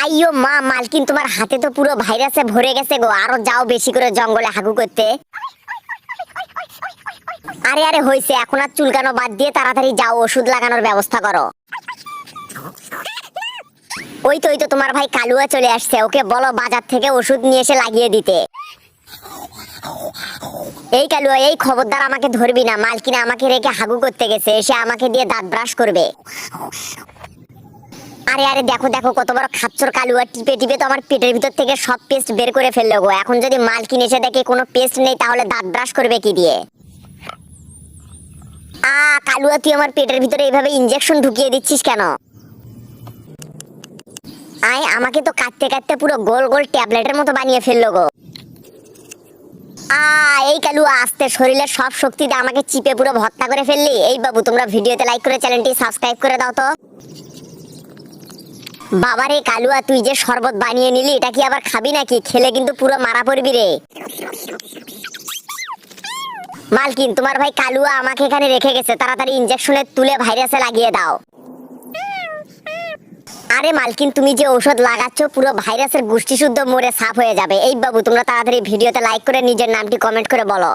আইয়ো মা, মালকিন তোমার হাতে তো পুরো ভাইরাসে ভরে গেছে গো, আরো যাও বেশি করে জঙ্গলে হাগু করতে। আরে আরে হইছে, এখন আর চুলকানো বাদ দিয়ে তাড়াতাড়ি যাও ওষুধ লাগানোর ব্যবস্থা করো। ওই তো তোমার ভাই কালুয়া চলে আসছে, ওকে বলো বাজার থেকে ওষুধ নিয়ে এসে লাগিয়ে দিতে। এই কালুয়া, এই খবরদার আমাকে ধরবি না, মালকিন আমাকে রেখে হাগু করতে গেছে, এসে আমাকে দিয়ে দাঁত ব্রাশ করবে। আরে আরে দেখো দেখো কত বড় খাচ্চর কালুয়া, টিপে টিপে তো আমার পেটের ভিতর থেকে সব পেস্ট বের করে ফেললো গো। এখন যদি মালকিন এসে দেখে কোনো পেস্ট নেই তাহলে দাঁত ব্রাশ করবে কি দিয়ে? কালুয়া, তুই আমার পেটের ভিতরে এইভাবে ইনজেকশন ঢুকিয়ে দিচ্ছিস কেন? আমাকে তো কাটতে কাটতে পুরো গোল গোল ট্যাবলেটের মতো বানিয়ে ফেললো গো। এই কালুয়া, আস্তে, শরীরের সব শক্তি দিয়ে আমাকে চিপে পুরো ভর্তা করে ফেললি। এই বাবু, তোমরা ভিডিওতে লাইক করে চ্যানেলটি সাবস্ক্রাইব করে দাও তো। বাবারে কালুয়া, তুই যে শরবত বানিয়ে নিলি, এটা কি আবার খাবি নাকি? খেলে কিন্তু পুরো মারা পড়বি রে। মালকিন, তোমার ভাই কালুয়া আমাকে এখানে রেখে গেছে, তাড়াতাড়ি ইনজেকশনে তুলে ভাইরাসে লাগিয়ে দাও। আরে মালকিন, তুমি যে ঔষধ লাগাচ্ছ পুরো ভাইরাসের গুষ্টি শুদ্ধ মরে সাফ হয়ে যাবে। এই বাবু, তোমরা তাড়াতাড়ি ভিডিওতে লাইক করে নিজের নামটি কমেন্ট করে বলো।